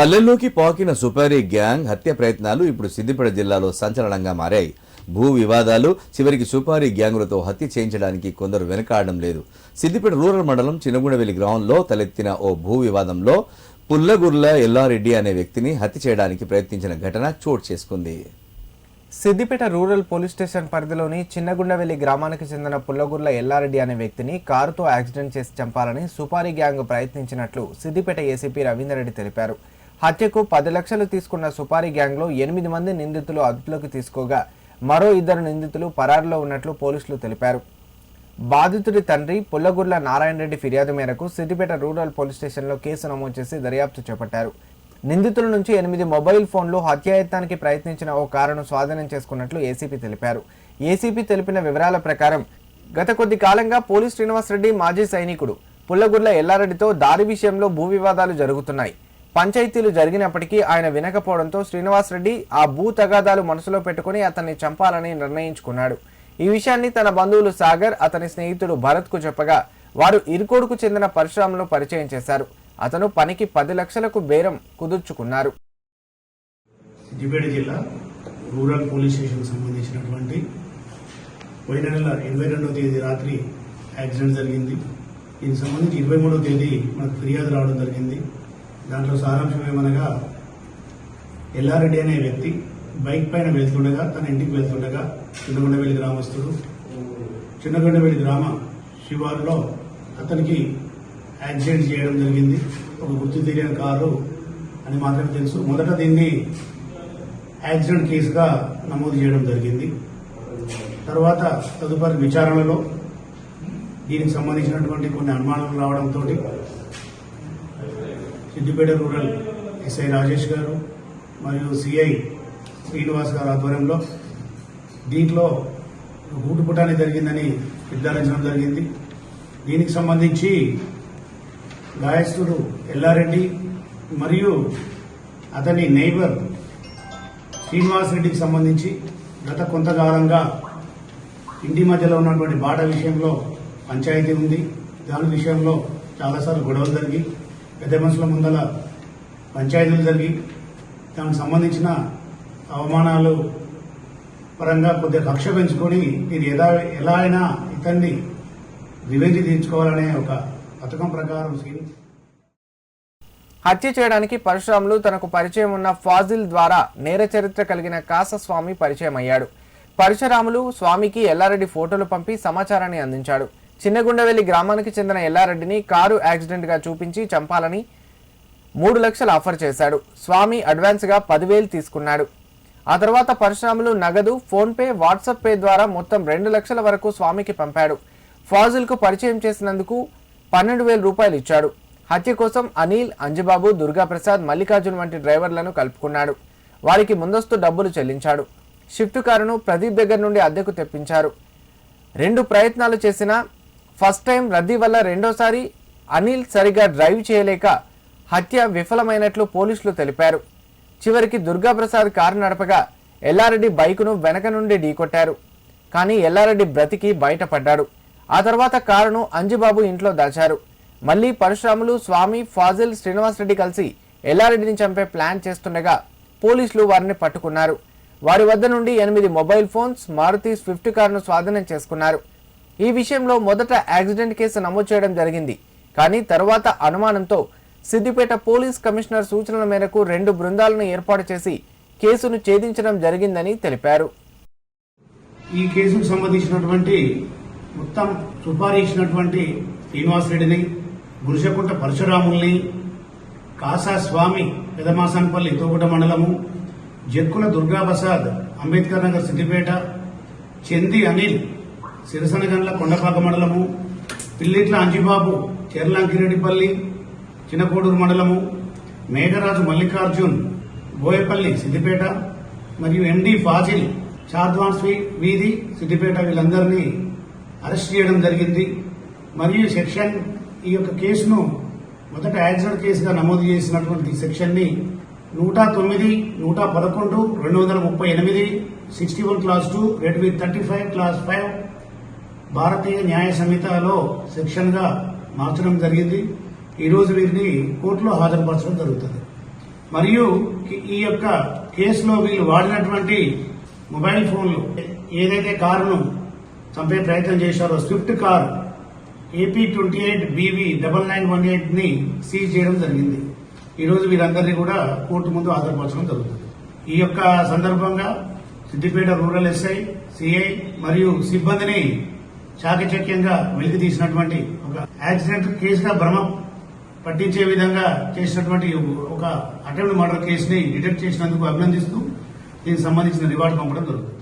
పల్లెల్లోకి పాకిన supari gang హత్య ప్రయత్నాలు ఇప్పుడు సిద్దిపేట జిల్లాలో సంచలనంగా మారాయి. భూ వివాదాలు చివరికి సుపారీ గ్యాంగులతో హత్య చేయించడానికి కొందరు వెనకాడడం లేదు. సిద్దిపేట రూరల్ మండలం చిన్నగుండవెల్లి గ్రామంలో తలెత్తిన ఓ భూ వివాదంలో పుల్లగుర్ల ఎల్లారెడ్డి అనే వ్యక్తిని హత్య చేయడానికి ప్రయత్నించిన ఘటన చోటు చేసుకుంది. సిద్దిపేట రూరల్ పోలీస్ స్టేషన్ పరిధిలోని చిన్నగుండవెల్లి గ్రామానికి చెందిన పుల్లగుర్ల ఎల్లారెడ్డి అనే వ్యక్తిని కారుతో యాక్సిడెంట్ చేసి చంపాలని సుపారీ గ్యాంగ్ ప్రయత్నించినట్లు సిద్దిపేట ఏసీపీ రవీందర్ రెడ్డి తెలిపారు. హత్యకు 10 లక్షలు తీసుకున్న సుపారీ గ్యాంగ్లో 8 మంది నిందితులు అదుపులోకి తీసుకోగా మరో 2 నిందితులు పరారులో ఉన్నట్లు పోలీసులు తెలిపారు. బాధితుడి తండ్రి పుల్లగుర్ల నారాయణ రెడ్డి ఫిర్యాదు మేరకు సిద్దిపేట రూరల్ పోలీస్ స్టేషన్లో కేసు నమోదు చేసి దర్యాప్తు చేపట్టారు. నిందితుల నుంచి 8 మొబైల్ ఫోన్లు, హత్యాయత్నానికి ప్రయత్నించిన ఓ కారును స్వాధీనం చేసుకున్నట్లు ఏసీపీ తెలిపారు. ఏసీపీ తెలిపిన వివరాల ప్రకారం గత కొద్ది కాలంగా పోలీస్ శ్రీనివాసరెడ్డి మాజీ సైనికుడు పుల్లగుర్ల ఎల్లారెడ్డితో దారి విషయంలో భూ వివాదాలు జరుగుతున్నాయి. పంచాయతీలు జరిగినప్పటికీ ఆయన వినకపోవడంతో శ్రీనివాసరెడ్డి ఆ భూ తగాదాలు మనసులో పెట్టుకుని అతన్ని చంపాలని నిర్ణయించుకున్నాడు. ఈ విషయాన్ని తన బంధువులు సాగర్, అతని స్నేహితుడు భరత్కు చెప్పగా వారు ఇరుకోడుకు చెందిన పరశురామును పరిచయం చేశారు. అతను పనికి 10 లక్షలకు బేరం కుదుర్చుకున్నారు. సిద్దిపేట జిల్లా రూరల్ పోలీస్ స్టేషన్ సంబంధించినటువంటి పోయిన నెల 22వ తేదీ రాత్రి యాక్సిడెంట్ జరిగింది. దీనికి సంబంధించి 23వ తేదీ మనకు ఫిర్యాదు రావడం జరిగింది. దాంట్లో సారాంశం ఏమనగా ఎల్లారెడ్డి అనే వ్యక్తి బైక్ పైన వెళ్తుండగా, తన ఇంటికి వెళ్తుండగా చిన్నగుండవెల్లి గ్రామస్తుడు చిన్నగుండవెల్లి గ్రామ శివారులో అతనికి యాక్సిడెంట్ చేయడం జరిగింది. ఒక గుర్తు తెలియని కారు అని మాత్రమే తెలుసు. మొదట దీన్ని యాక్సిడెంట్ కేసుగా నమోదు చేయడం జరిగింది. తర్వాత తదుపరి విచారణలో దీనికి సంబంధించినటువంటి కొన్ని అనుమానాలు రావడంతో సిద్దిపేట రూరల్ ఎస్ఐ రాజేష్ గారు మరియు సిఐ శ్రీనివాస్ గారు ఆధ్వర్యంలో దీంట్లో గూటుపుటాన్ని జరిగిందని నిర్ధారించడం జరిగింది. దీనికి సంబంధించి గాయస్తుడు ఎల్లారెడ్డి మరియు అతని నైబర్ శ్రీనివాస్ రెడ్డికి సంబంధించి గత కొంతకాలంగా ఇంటి మధ్యలో ఉన్నటువంటి బాట విషయంలో పంచాయతీ ఉంది. దాని విషయంలో చాలాసార్లు గొడవలు జరిగి పెద్ద మనుషుల ముందల పంచాయతీలు జరిగి దానికి సంబంధించిన అవమానాలు పరంగా కొద్దిగా కక్ష పెంచుకొని ఇది ఎలా అయినా ఇతన్ని రివెంజ్ తీర్చుకోవాలనే ఒక పథకం ప్రకారం హత్య చేయడానికి పరశురాములు తనకు పరిచయం ఉన్న ఫాజిల్ ద్వారా నేర చరిత్ర కలిగిన కాసస్వామి పరిచయం అయ్యాడు. పరశురాములు స్వామికి ఎల్లారెడ్డి ఫోటోలు పంపి సమాచారాన్ని అందించాడు. చిన్నగుండవెల్లి గ్రామానికి చెందిన ఎల్లారెడ్డిని కారు యాక్సిడెంట్ గా చూపించి చంపాలని 3 లక్షలు ఆఫర్ చేశాడు. స్వామి అడ్వాన్స్ గా 10,000 తీసుకున్నాడు. ఆ తర్వాత పరశురాములు నగదు, ఫోన్ పే, వాట్సాప్ పే ద్వారా మొత్తం 2 లక్షల వరకు స్వామికి పంపాడు. ఫాజిల్ కు పరిచయం చేసినందుకు 12,000 రూపాయలు ఇచ్చాడు. హత్య కోసం అనిల్, అంజబాబు, దుర్గాప్రసాద్, మల్లికార్జున్ వంటి డ్రైవర్లను కలుపుకున్నాడు. వారికి ముందస్తు డబ్బులు చెల్లించాడు. షిఫ్ట్ కారును ప్రదీప్ దగ్గర నుండి అద్దెకు తెప్పించారు. 2 ప్రయత్నాలు చేసినా ఫస్ట్ టైం రద్దీ వల్ల రెండోసారి అనిల్ సరిగా డ్రైవ్ చేయలేక హత్య విఫలమైనట్లు పోలీసులు తెలిపారు. చివరికి దుర్గాప్రసాద్ కారు నడపగా ఎల్లారెడ్డి బైకును వెనక నుండి ఢీకొట్టారు. కానీ ఎల్లారెడ్డి బ్రతికి బయటపడ్డాడు. ఆ తర్వాత కారును అంజబాబు ఇంట్లో దాచారు. మళ్లీ పరశురాములు, స్వామి, ఫాజిల్, శ్రీనివాసరెడ్డి కలిసి ఎల్లారెడ్డిని చంపే ప్లాన్ చేస్తుండగా పోలీసులు వారిని పట్టుకున్నారు. వారి వద్ద నుండి 8 మొబైల్ ఫోన్స్, మారుతి స్విఫ్ట్ కారును స్వాధీనం చేసుకున్నారు. ఈ విషయంలో మొదట యాక్సిడెంట్ కేసు నమోదు చేయడం జరిగింది. కానీ తరువాత అనుమానంతో సిద్దిపేట పోలీస్ కమిషనర్ సూచనల మేరకు 2 బృందాలను ఏర్పాటు చేసి కేసును ఛేదించడం జరిగిందని తెలిపారు. ఈ కేసుకు సంబంధించినటువంటి మొత్తం సుపారీ ఇచ్చినటువంటి శ్రీనివాసరెడ్డిని, గురుషకుంట పరశురాముల్ని, కాసా స్వామి పెదమాసన్పల్లి తోగుట మండలము, జక్కుల దుర్గాప్రసాద్ అంబేద్కర్ నగర్ సిద్దిపేట, చెంది అనిల్ సిరసనగండ్ల కొండపాక మండలము, పిల్లిట్ల అంజిబాబు చెర్లంకిరెడ్డిపల్లి చిన్నకోడూరు మండలము, మేఘరాజు మల్లికార్జున్ బోయపల్లి సిద్దిపేట మరియు ఎండి ఫాజిల్ చార్ద్వాన్స్ వీధి సిద్దిపేట వీళ్ళందరినీ అరెస్ట్ చేయడం జరిగింది. మరియు ఈ యొక్క కేసును మొదట యాక్సిడెంట్ కేసుగా నమోదు చేసినటువంటి సెక్షన్ ని 109, 111, 238, 61 క్లాస్ 2, రెడ్ విత్ 35 క్లాస్ 5 భారతీయ న్యాయ సంహితలో సెక్షన్ గా మార్చడం జరిగింది. ఈ రోజు వీరిని కోర్టులో హాజరుపరచడం జరుగుతుంది. మరియు ఈ యొక్క కేసులో వీళ్ళు వాడినటువంటి మొబైల్ ఫోన్లు ఏదైతే కారును చంపే ప్రయత్నం చేశారో స్విఫ్ట్ కార్ AP28BV 9918 ని సీజ్ చేయడం జరిగింది. ఈ రోజు వీరందరినీ కూడా కోర్టు ముందు హాజరుపరచడం జరుగుతుంది. ఈ యొక్క సందర్భంగా సిద్దిపేట రూరల్ ఎస్ఐ, సిఐ మరియు సిబ్బందిని చాకచక్యంగా వెలికి తీసినటువంటి ఒక యాక్సిడెంట్ కేసుగా భ్రమ పట్టించే విధంగా చేసినటువంటి ఒక అటెంప్ట్ మర్డర్ కేసుని డిటెక్ట్ చేసినందుకు అభినందిస్తూ దీనికి సంబంధించిన రివార్డు పంపడం జరుగుతుంది.